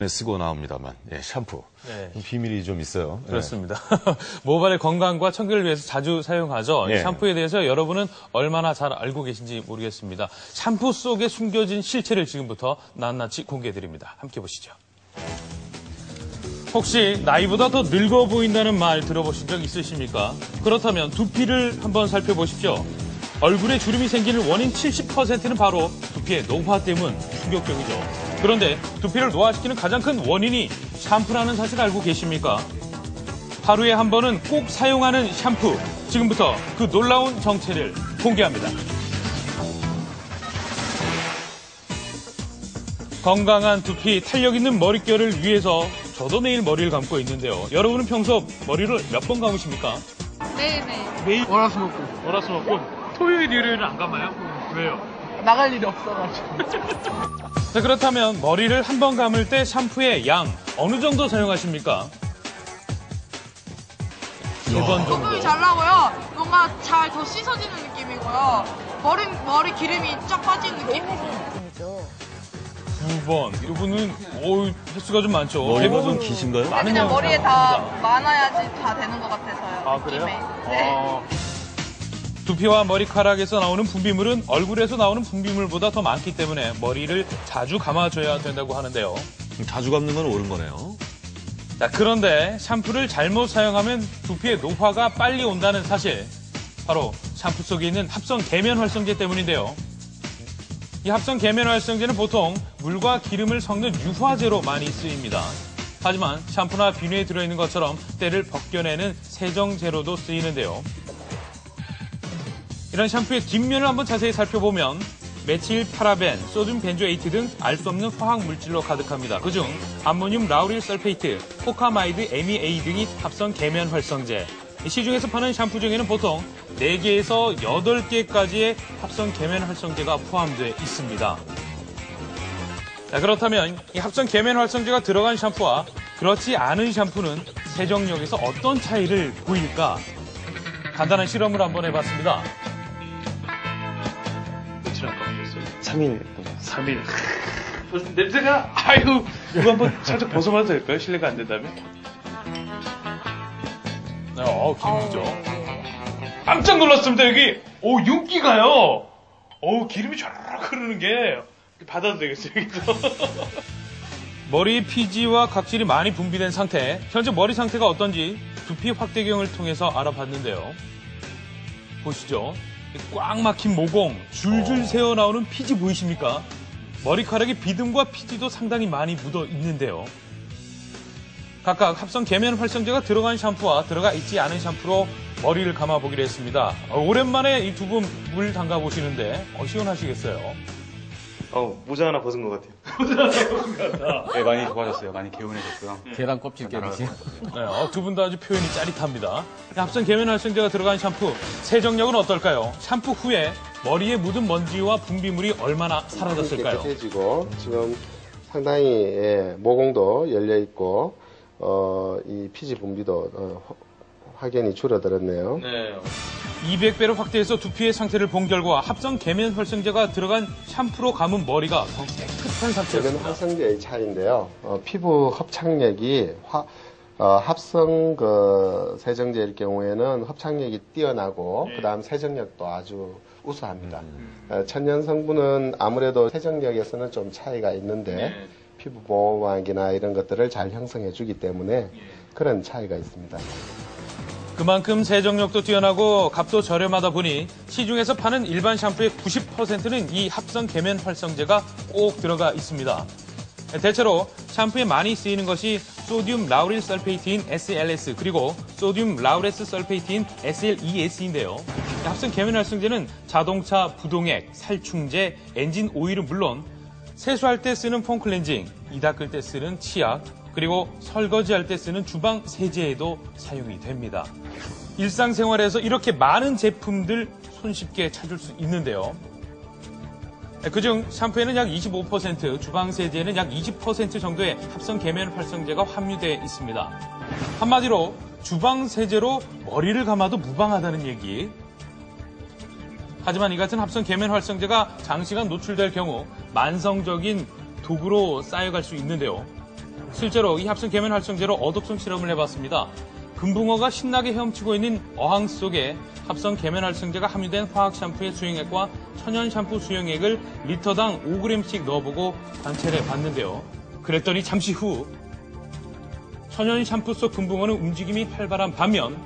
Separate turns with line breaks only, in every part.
쓰고 나옵니다만 샴푸
네.
비밀이 좀 있어요.
그렇습니다. 모발의 건강과 청결을 위해서 자주 사용하죠. 이 샴푸에 대해서 여러분은 얼마나 잘 알고 계신지 모르겠습니다. 샴푸 속에 숨겨진 실체를 지금부터 낱낱이 공개해드립니다. 함께 보시죠. 혹시 나이보다 더 늙어 보인다는 말 들어보신 적 있으십니까? 그렇다면 두피를 한번 살펴보십시오. 얼굴에 주름이 생기는 원인 70%는 바로 두피의 노화 때문. 충격적이죠. 그런데 두피를 노화시키는 가장 큰 원인이 샴푸라는 사실 알고 계십니까? 하루에 한 번은 꼭 사용하는 샴푸. 지금부터 그 놀라운 정체를 공개합니다. 건강한 두피, 탄력 있는 머릿결을 위해서 저도 매일 머리를 감고 있는데요. 여러분은 평소 머리를 몇 번 감으십니까?
매일매일.
매일?
월화수목금.
월화수목금. 토요일, 일요일은 안 감아요? 왜요?
나갈 일이 없어가지고.
자, 그렇다면 머리를 한 번 감을 때 샴푸의 양 어느 정도 사용하십니까? 3번 정도.
거품이 잘 나고요. 뭔가 잘 더 씻어지는 느낌이고요. 머리 기름이 쫙 빠지는 느낌.
2번. 이분은 횟수가 좀 많죠.
머리가 좀 기신가요?
많은
그냥
양을
머리에 다
사용합니다.
많아야지 다 되는 것 같아서요.
아, 그래요?
느낌에. 네.
두피와 머리카락에서 나오는 분비물은 얼굴에서 나오는 분비물보다 더 많기 때문에 머리를 자주 감아줘야 된다고 하는데요.
자주 감는 건 옳은 거네요.
자, 그런데 샴푸를 잘못 사용하면 두피의 노화가 빨리 온다는 사실. 바로 샴푸 속에 있는 합성 계면 활성제 때문인데요. 이 합성 계면 활성제는 보통 물과 기름을 섞는 유화제로 많이 쓰입니다. 하지만 샴푸나 비누에 들어있는 것처럼 때를 벗겨내는 세정제로도 쓰이는데요. 이런 샴푸의 뒷면을 한번 자세히 살펴보면 메칠 파라벤, 소듐 벤조에이트 등 알 수 없는 화학 물질로 가득합니다. 그중 암모늄 라우릴 설페이트, 포카마이드 MEA 등이 합성 계면 활성제. 시중에서 파는 샴푸 중에는 보통 4개에서 8개까지의 합성 계면 활성제가 포함되어 있습니다. 자, 그렇다면 이 합성 계면 활성제가 들어간 샴푸와 그렇지 않은 샴푸는 세정력에서 어떤 차이를 보일까? 간단한 실험을 한번 해봤습니다. 며칠 안 감으셨어요?
3일.
3일. 벌써 냄새가, 아유, 이거 한번 살짝 벗어봐도 될까요? 실례가 안 된다면? 기름이죠. 깜짝 놀랐습니다, 여기. 윤기가요. 기름이 쫙 흐르는 게. 받아도 되겠어요, 여기서. 머리 피지와 각질이 많이 분비된 상태. 현재 머리 상태가 어떤지 두피 확대경을 통해서 알아봤는데요. 보시죠. 꽉 막힌 모공, 줄줄 새어나오는 피지 보이십니까? 머리카락의 비듬과 피지도 상당히 많이 묻어 있는데요. 각각 합성 계면 활성제가 들어간 샴푸와 들어가 있지 않은 샴푸로 머리를 감아보기로 했습니다. 오랜만에 이 두 분 물 담가보시는데 시원하시겠어요?
모자 하나 벗은 것 같아요.
모자 하나 벗은 것 같다.
네, 많이 좋아졌어요. 많이 개운해졌고요.
계란 껍질 깨듯이.
네, 두 분 다 아주 표현이 짜릿합니다. 합성 계면 활성제가 들어간 샴푸, 세정력은 어떨까요? 샴푸 후에 머리에 묻은 먼지와 분비물이 얼마나 사라졌을까요?
깨끗해지고 지금 상당히 모공도 열려 있고 이 피지 분비도 확연히 줄어들었네요.
네. 200배로 확대해서 두피의 상태를 본 결과 합성 계면 활성제가 들어간 샴푸로 감은 머리가 더 깨끗한
계면
상태였습니다.
활성제의 차이인데요. 피부 합착력이 합성 세정제일 경우에는 합착력이 뛰어나고 그다음 세정력도 아주 우수합니다. 천연 성분은 아무래도 세정력에서는 좀 차이가 있는데 피부 보호막이나 이런 것들을 잘 형성해 주기 때문에 그런 차이가 있습니다.
그만큼 세정력도 뛰어나고 값도 저렴하다 보니 시중에서 파는 일반 샴푸의 90%는 이 합성 계면 활성제가 꼭 들어가 있습니다. 대체로 샴푸에 많이 쓰이는 것이 소듐 라우릴 설페이트인 SLS 그리고 소듐 라우레스 설페이트인 SLES인데요. 합성 계면 활성제는 자동차 부동액, 살충제, 엔진 오일은 물론 세수할 때 쓰는 폼 클렌징, 이 닦을 때 쓰는 치약, 그리고 설거지할 때 쓰는 주방 세제에도 사용이 됩니다. 일상생활에서 이렇게 많은 제품들 손쉽게 찾을 수 있는데요. 그중 샴푸에는 약 25%, 주방 세제에는 약 20% 정도의 합성 계면 활성제가 함유되어 있습니다. 한마디로 주방 세제로 머리를 감아도 무방하다는 얘기. 하지만 이 같은 합성 계면 활성제가 장시간 노출될 경우 만성적인 독으로 쌓여갈 수 있는데요. 실제로 이 합성 계면 활성제로 어독성 실험을 해봤습니다. 금붕어가 신나게 헤엄치고 있는 어항 속에 합성 계면 활성제가 함유된 화학 샴푸의 수용액과 천연 샴푸 수용액을 리터당 5g씩 넣어보고 관찰해 봤는데요. 그랬더니 잠시 후 천연 샴푸 속 금붕어는 움직임이 활발한 반면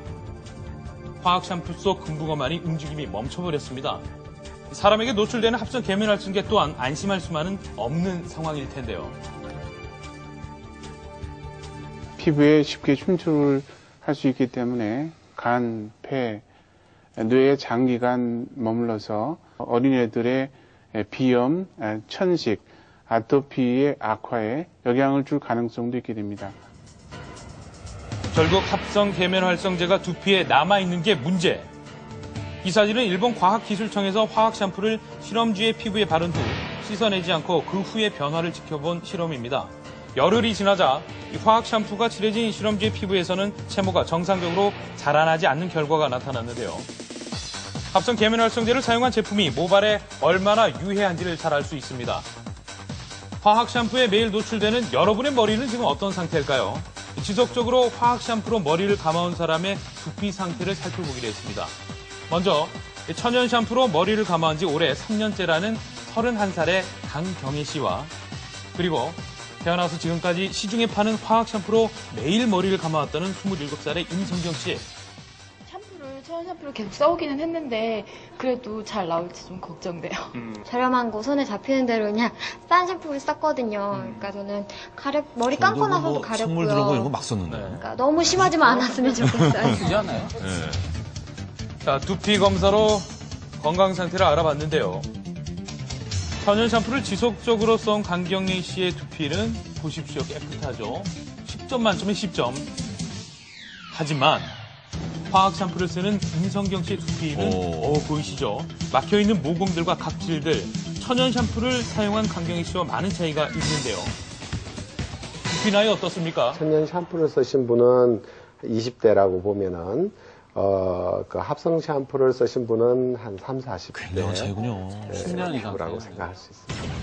화학 샴푸 속 금붕어만이 움직임이 멈춰버렸습니다. 사람에게 노출되는 합성 계면 활성제 또한 안심할 수만은 없는 상황일 텐데요.
피부에 쉽게 침투를 할 수 있기 때문에 간, 폐, 뇌에 장기간 머물러서 어린애들의 비염, 천식, 아토피의 악화에 영향을 줄 가능성도 있게 됩니다.
결국 합성 계면 활성제가 두피에 남아있는 게 문제. 이 사진은 일본 과학기술청에서 화학 샴푸를 실험쥐의 피부에 바른 후 씻어내지 않고 그 후의 변화를 지켜본 실험입니다. 열흘이 지나자 이 화학 샴푸가 칠해진 실험쥐의 피부에서는 채모가 정상적으로 자라나지 않는 결과가 나타났는데요. 합성 계면 활성제를 사용한 제품이 모발에 얼마나 유해한지를 잘 알 수 있습니다. 화학 샴푸에 매일 노출되는 여러분의 머리는 지금 어떤 상태일까요? 지속적으로 화학 샴푸로 머리를 감아온 사람의 두피 상태를 살펴보기로 했습니다. 먼저 천연 샴푸로 머리를 감아온 지 올해 3년째라는 31살의 강경혜 씨와 그리고 태어나서 지금까지 시중에 파는 화학 샴푸로 매일 머리를 감아왔다는 27살의 임성경 씨.
천연 샴푸를 계속 써오기는 했는데 그래도 잘 나올지 좀 걱정돼요.
저렴한 거 손에 잡히는 대로 그냥 싼 샴푸를 썼거든요. 그러니까 저는 머리 감고 나서도 가렵고요.
선물 들어보고 이런 거 막 썼는데.
그러니까 너무 심하지만 않았으면 좋겠어요.
쓰지 않아요?
네.
자, 두피 검사로 건강 상태를 알아봤는데요. 천연 샴푸를 지속적으로 써온 강경래 씨의 두피는 보십시오. 깨끗하죠. 10점 만점에 10점. 하지만 화학 샴푸를 쓰는 임성경 씨의 두피는 보이시죠? 막혀있는 모공들과 각질들. 천연 샴푸를 사용한 강경래 씨와 많은 차이가 있는데요. 두피 나이 어떻습니까?
천연 샴푸를 쓰신 분은 20대라고 보면은 그 합성 샴푸를 쓰신 분은 한 3, 40대.
굉장한 차이군요.
10년 이상
라고
차이가
생각할 수 있습니다.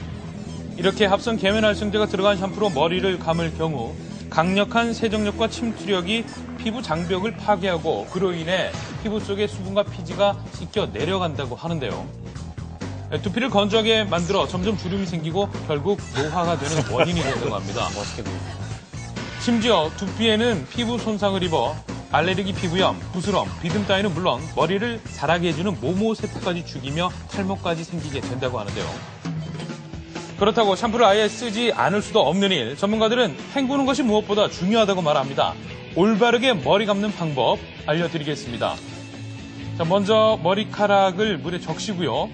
이렇게 합성 계면 활성제가 들어간 샴푸로 머리를 감을 경우 강력한 세정력과 침투력이 피부 장벽을 파괴하고 그로 인해 피부 속의 수분과 피지가 씻겨 내려간다고 하는데요. 두피를 건조하게 만들어 점점 주름이 생기고 결국 노화가 되는 원인이 된다고 합니다. 심지어 두피에는 피부 손상을 입어 알레르기 피부염, 부스럼, 비듬 따위는 물론 머리를 자라게 해주는 모모 세포까지 죽이며 탈모까지 생기게 된다고 하는데요. 그렇다고 샴푸를 아예 쓰지 않을 수도 없는 일, 전문가들은 헹구는 것이 무엇보다 중요하다고 말합니다. 올바르게 머리 감는 방법 알려드리겠습니다. 자, 먼저 머리카락을 물에 적시고요.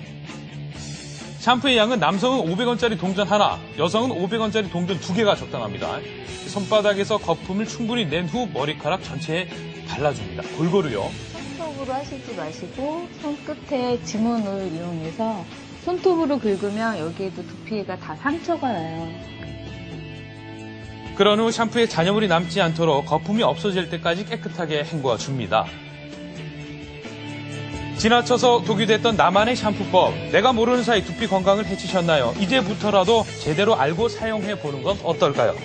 샴푸의 양은 남성은 500원짜리 동전 하나, 여성은 500원짜리 동전 2개가 적당합니다. 손바닥에서 거품을 충분히 낸 후 머리카락 전체에 발라줍니다. 골고루요.
손톱으로 하시지 마시고 손끝에 지문을 이용해서 손톱으로 긁으면 여기에도 두피가 다 상처가 나요.
그런 후 샴푸에 잔여물이 남지 않도록 거품이 없어질 때까지 깨끗하게 헹궈 줍니다. 지나쳐서 독이 됐던 나만의 샴푸법. 내가 모르는 사이 두피 건강을 해치셨나요? 이제부터라도 제대로 알고 사용해 보는 건 어떨까요?